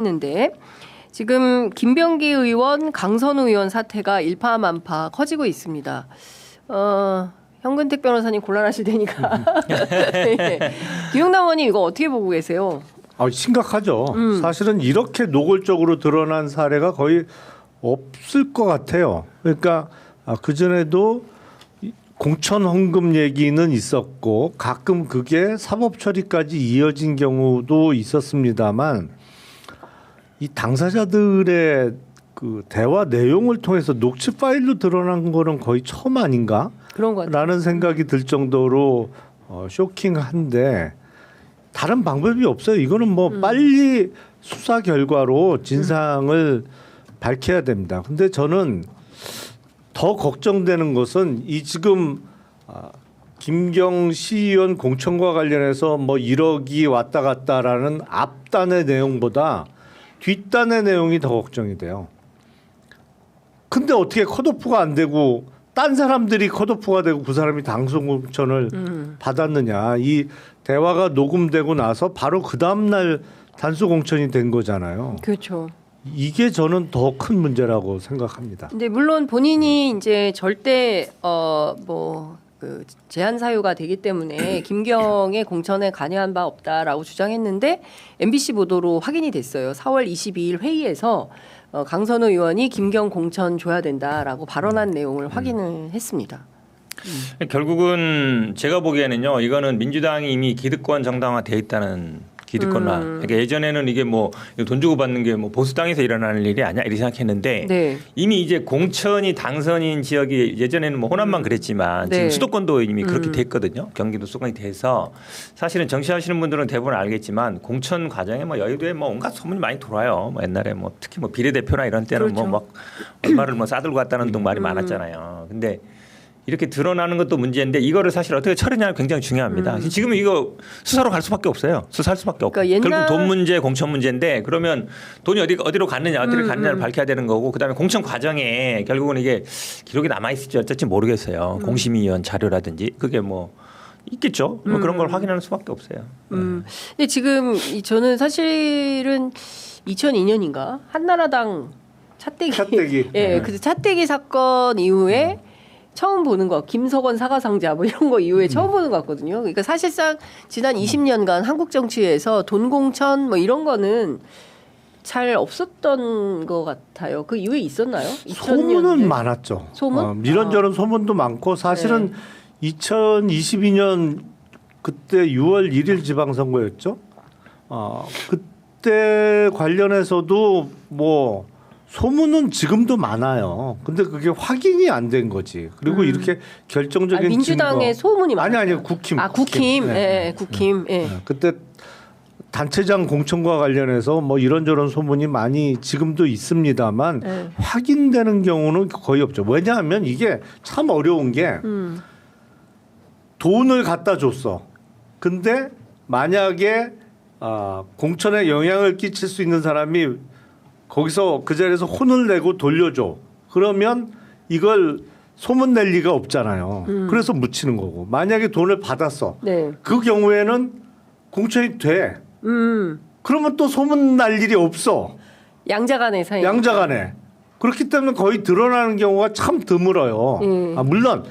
했는데 지금 김병기 의원, 강선우 의원 사태가 일파만파 커지고 있습니다. 현근택 변호사님 곤란하실 테니까. 네. 김용남 의원님 이거 어떻게 보고 계세요? 심각하죠. 사실은 이렇게 노골적으로 드러난 사례가 거의 없을 것 같아요. 그러니까 그전에도 공천 헌금 얘기는 있었고 가끔 그게 사법 처리까지 이어진 경우도 있었습니다만 이 당사자들의 그 대화 내용을 통해서 녹취 파일로 드러난 거는 거의 처음 아닌가? 그런 것 같아요. 라는 생각이 들 정도로 쇼킹한데 다른 방법이 없어요. 이거는 뭐 빨리 수사 결과로 진상을 밝혀야 됩니다. 근데 저는 더 걱정되는 것은 이 지금 김경 시의원 공천과 관련해서 뭐 1억이 왔다 갔다라는 앞단의 내용보다 뒷단의 내용이 더 걱정이 돼요. 근데 어떻게 컷오프가 안 되고 딴 사람들이 컷오프가 되고 그 사람이 당선 공천을 받았느냐. 이 대화가 녹음되고 나서 바로 그 다음날 단수 공천이 된 거잖아요. 그렇죠. 이게 저는 더 큰 문제라고 생각합니다. 근데 물론 본인이 이제 절대 그 제한 사유가 되기 때문에 김경의 공천에 관여한 바 없다라고 주장했는데 MBC 보도로 확인이 됐어요. 4월 22일 회의에서 강선우 의원이 김경 공천 줘야 된다라고 발언한 내용을 확인을 했습니다. 결국은 제가 보기에는요, 이거는 민주당이 이미 기득권 정당화돼 있다는 기득권화. 그러니까 예전에는 이게 뭐 돈 주고 받는 게 뭐 보수당에서 일어나는 일이 아니야 이렇게 생각했는데 네. 이미 이제 공천이 당선인 지역이 예전에는 뭐 호남만 그랬지만 네. 지금 수도권도 이미 그렇게 됐거든요. 경기도 수도권이 돼서 사실은 정치하시는 분들은 대부분 알겠지만 공천 과정에 뭐 여의도에 뭐 온갖 소문이 많이 돌아요. 뭐 옛날에 뭐 특히 뭐 비례대표나 이런 때는 그렇죠. 뭐 막 얼마를 뭐 싸들고 갔다는 등 말이 많았잖아요. 근데 이렇게 드러나는 것도 문제인데 이거를 사실 어떻게 처리하냐가 굉장히 중요합니다. 지금 이거 수사로 갈 수밖에 없어요. 수사할 수밖에 없고. 그러니까 결국 돈 문제, 공천 문제인데 그러면 돈이 어디로 갔느냐, 어디로 갔느냐를 밝혀야 되는 거고 그다음에 공천 과정에 결국은 이게 기록이 남아 있을지 어쩔지 모르겠어요. 공심위원 자료라든지 그게 뭐 있겠죠. 뭐 그런 걸 확인하는 수밖에 없어요. 근데 지금 저는 사실은 2002년인가 한나라당 차떼기. 예, 그 차떼기 사건 이후에 처음 보는 거, 김석원 사과상자 뭐 이런 거 이후에 처음 보는 것 같거든요. 그러니까 사실상 지난 20년간 한국 정치에서 돈 공천 뭐 이런 거는 잘 없었던 것 같아요. 그 이후에 있었나요? 소문은 많았죠. 소문? 이런저런 소문도 많고 사실은 2022년 그때 6월 1일 지방선거였죠. 그때 관련해서도 뭐 소문은 지금도 많아요. 근데 그게 확인이 안 된 거지. 그리고 이렇게 결정적인 민주당의 증거. 소문이 많아요. 아니 국힘. 국힘. 네. 국힘. 예. 그때 단체장 공천과 관련해서 뭐 이런저런 소문이 많이 지금도 있습니다만 확인되는 경우는 거의 없죠. 왜냐하면 이게 참 어려운 게 돈을 갖다 줬어. 근데 만약에 공천에 영향을 끼칠 수 있는 사람이 거기서 그 자리에서 혼을 내고 돌려줘. 그러면 이걸 소문 낼 리가 없잖아요. 그래서 묻히는 거고. 만약에 돈을 받았어. 네. 그 경우에는 공천이 돼. 그러면 또 소문 날 일이 없어. 양자간의 사이. 양자간에. 그렇기 때문에 거의 드러나는 경우가 참 드물어요. 물론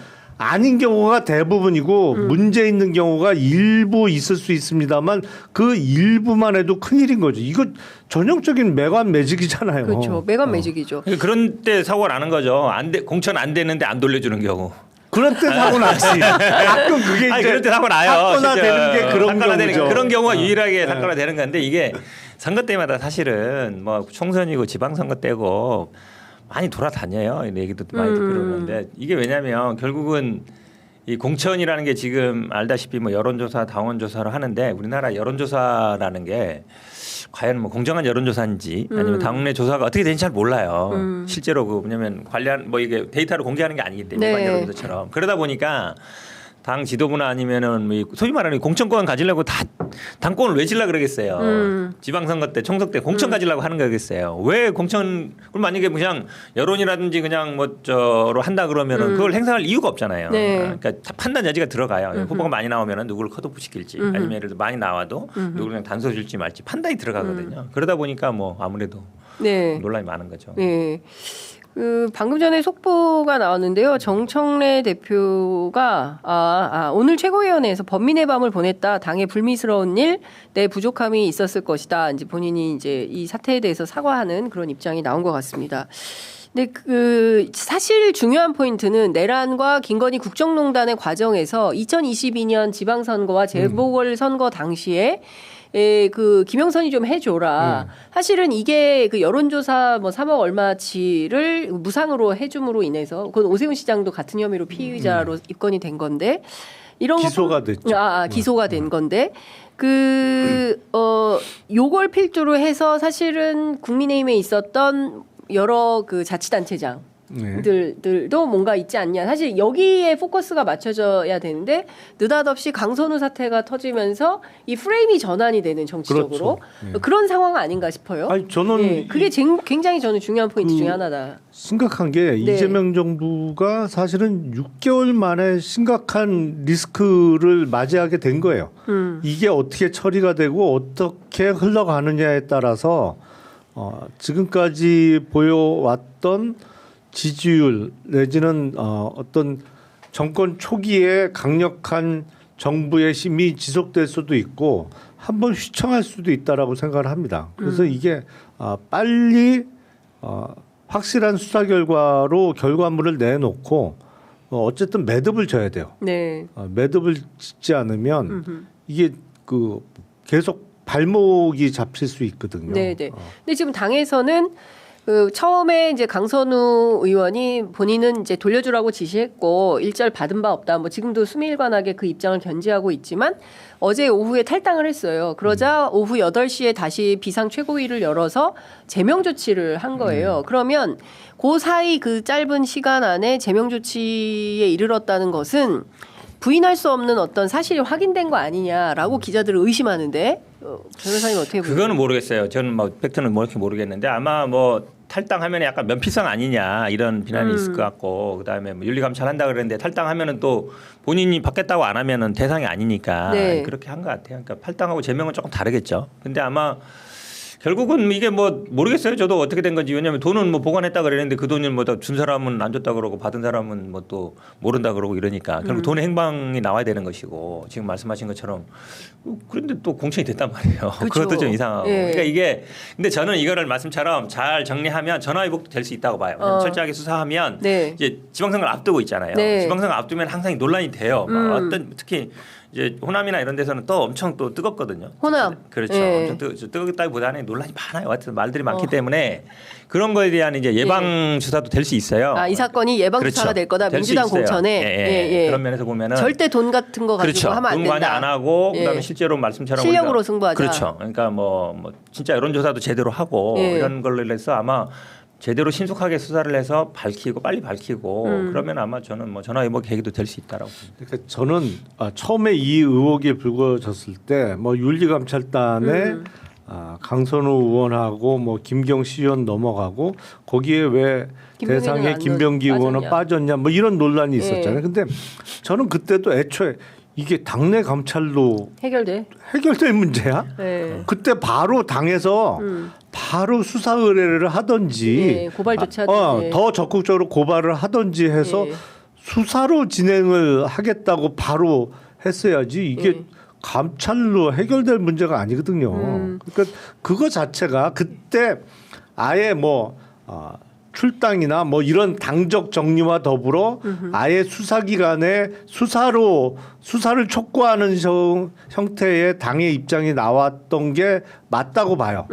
아닌 경우가 대부분이고 문제 있는 경우가 일부 있을 수 있습니다만 그 일부만 해도 큰일인 거죠. 이거 전형적인 매관 매직이잖아요. 그렇죠. 매관 매직이죠. 그런 때 사고가 나는 거죠. 공천 안 되는데 안 돌려주는 경우. 그런 때 사고 나지. 가끔 그게 이제 그럴 때 사고 나요. 사건화되는 게 그런 경우죠. 그런 경우가 유일하게 사건화되는 건데 이게 선거 때마다 사실은 뭐 총선이고 지방선거 때고 많이 돌아다녀요. 얘기도 많이 듣고 그러는데 이게 왜냐하면 결국은 이 공천이라는 게 지금 알다시피 뭐 여론조사, 당원조사를 하는데 우리나라 여론조사라는 게 과연 뭐 공정한 여론조사인지 아니면 당내 조사가 어떻게 되는지 잘 몰라요. 실제로 그 뭐냐면 관련 뭐 이게 데이터를 공개하는 게 아니기 때문에 네. 여론조사처럼 그러다 보니까 당 지도부나 아니면은 소위 말하는 공천권 가지려고 다 당권을 왜 질라 그러겠어요. 지방선거 때 총선 때 공천 가지려고 하는 거겠어요. 왜 공천 그럼 만약에 그냥 여론이라든지 그냥 뭐 저로 한다 그러면은 그걸 행사할 이유가 없잖아요. 네. 그러니까 판단 여지가 들어가요. 후보가 많이 나오면은 누구를 컷오프 시킬지 아니면 예를 들어 많이 나와도 누구를 그냥 단서 줄지 말지 판단이 들어가거든요. 그러다 보니까 뭐 아무래도 네. 논란이 많은 거죠. 네. 방금 전에 속보가 나왔는데요. 정청래 대표가 오늘 최고위원회에서 범민의 밤을 보냈다. 당의 불미스러운 일, 내 부족함이 있었을 것이다. 이제 본인이 이제 이 사태에 대해서 사과하는 그런 입장이 나온 것 같습니다. 근데 사실 중요한 포인트는 내란과 김건희 국정농단의 과정에서 2022년 지방선거와 재보궐선거 당시에 김영선이 좀 해줘라. 사실은 이게 여론조사 뭐 3억 얼마치를 무상으로 해줌으로 인해서 그건 오세훈 시장도 같은 혐의로 피의자로 입건이 된 건데 이런 기소가 됐죠. 기소가 된 건데 요걸 필두로 해서 사실은 국민의힘에 있었던 여러 자치단체장 들도 뭔가 있지 않냐. 사실 여기에 포커스가 맞춰져야 되는데 느닷없이 강선우 사태가 터지면서 이 프레임이 전환이 되는 정치적으로 그렇죠. 그런 상황 아닌가 싶어요. 아니 저는 그게 굉장히 저는 중요한 포인트 중에 하나다. 심각한 게 이재명 정부가 사실은 6개월 만에 심각한 리스크를 맞이하게 된 거예요. 이게 어떻게 처리가 되고 어떻게 흘러가느냐에 따라서 지금까지 보여왔던 지지율 내지는 어떤 정권 초기에 강력한 정부의 힘이 지속될 수도 있고 한번 휘청할 수도 있다라고 생각을 합니다. 그래서 이게 빨리 확실한 수사 결과로 결과물을 내놓고 어쨌든 매듭을 져야 돼요. 네. 매듭을 짓지 않으면 이게 계속 발목이 잡힐 수 있거든요. 네, 네. 근데 지금 당에서는 처음에 이제 강선우 의원이 본인은 이제 돌려주라고 지시했고 일절 받은 바 없다. 뭐 지금도 수미일관하게 그 입장을 견지하고 있지만 어제 오후에 탈당을 했어요. 그러자 오후 8시에 다시 비상 최고위를 열어서 제명 조치를 한 거예요. 그러면 그 사이 그 짧은 시간 안에 제명 조치에 이르렀다는 것은 부인할 수 없는 어떤 사실이 확인된 거 아니냐라고 기자들을 의심하는데 변호사님 어떻게 보세요? 그거는 모르겠어요. 저는 뭐 팩트는 모르겠는데 아마 뭐 탈당하면 약간 면피성 아니냐 이런 비난이 있을 것 같고 그다음에 뭐 윤리감찰한다 그랬는데 탈당하면은 또 본인이 받겠다고 안 하면은 대상이 아니니까 그렇게 한 것 같아요. 그러니까 탈당하고 제명은 조금 다르겠죠. 근데 아마 결국은 이게 뭐 모르겠어요. 저도 어떻게 된 건지. 왜냐하면 돈은 뭐 보관했다 그랬는데 그 돈을 뭐 준 사람은 안 줬다 그러고 받은 사람은 뭐 또 모른다 그러고 이러니까 결국 돈의 행방이 나와야 되는 것이고 지금 말씀하신 것처럼 그런데 또 공천이 됐단 말이에요. 그렇죠. 그것도 좀 이상하고. 예. 그러니까 이게 근데 저는 이거를 말씀처럼 잘 정리하면 전화위복도 될 수 있다고 봐요. 왜냐하면 철저하게 수사하면 이제 지방선거를 앞두고 있잖아요. 지방선거 앞두면 항상 논란이 돼요. 어떤 특히 이제 호남이나 이런 데서는 또 엄청 또 뜨겁거든요. 호남. 그렇죠. 엄청 뜨겁다기보다는 논란이 많아요. 하여튼 말들이 많기 때문에 그런 거에 대한 이제 예방 수사도 될 수 있어요. 이 사건이 예방 수사가 될 거다. 민주당 공천에. 그런 면에서 보면은 절대 돈 같은 거 가지고 하면 안 된다. 돈 관여 안 하고 그다음에 실제로 말씀처럼 실력으로 승부하자. 그렇죠. 그러니까 뭐 진짜 여론조사도 제대로 하고 이런 걸로 해서 아마 제대로 신속하게 수사를 해서 빨리 밝히고 그러면 아마 저는 뭐 전화위복 계기도 될 수 있다라고 봅니다. 그러니까 저는 처음에 이 의혹이 불거졌을 때 뭐 윤리감찰단에 강선우 의원하고 뭐 김경시 의원 넘어가고 거기에 왜 대상에 김병기 의원은 빠졌냐 뭐 이런 논란이 있었잖아요. 근데 저는 그때도 애초에 이게 당내 감찰로 해결될 문제야? 그때 바로 당에서 바로 수사 의뢰를 하든지 고발 조치하든지 더 적극적으로 고발을 하든지 해서 수사로 진행을 하겠다고 바로 했어야지 이게 감찰로 해결될 문제가 아니거든요. 그러니까 그거 자체가 그때 아예 뭐 출당이나 뭐 이런 당적 정리와 더불어 아예 수사기관에 수사를 촉구하는 형태의 당의 입장이 나왔던 게 맞다고 봐요.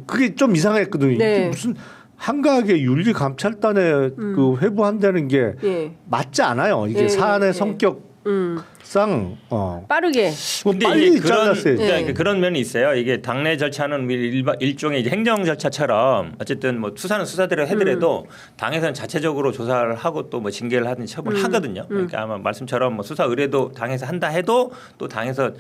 그게 좀 이상했거든요. 이게 무슨 한가하게 윤리감찰단에 회부한다는 게 맞지 않아요. 이게 사안의 성격 빠르게. 근데 빨리 이게 잘랐어야지. 그러니까 그런 면이 있어요. 이게 당내 절차는 일종의 이제 행정 절차처럼 어쨌든 뭐 수사는 수사대로 해더라도 당에서는 자체적으로 조사를 하고 또 뭐 징계를 하든지 처분을 하거든요. 그러니까 아마 말씀처럼 뭐 수사 의뢰도 당에서 한다 해도 또 당에서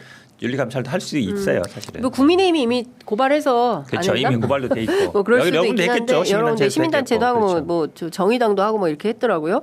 윤리감찰도 할 수 있어요, 사실은. 뭐 국민의힘이 이미 고발해서 그렇죠. 안 했나? 이미 고발도 돼 있고. 뭐 그럴 수도 여러 있긴 군데 한데 했겠죠. 여러 군데 시민단체도 하고 그렇죠. 뭐 정의당도 하고 뭐 이렇게 했더라고요.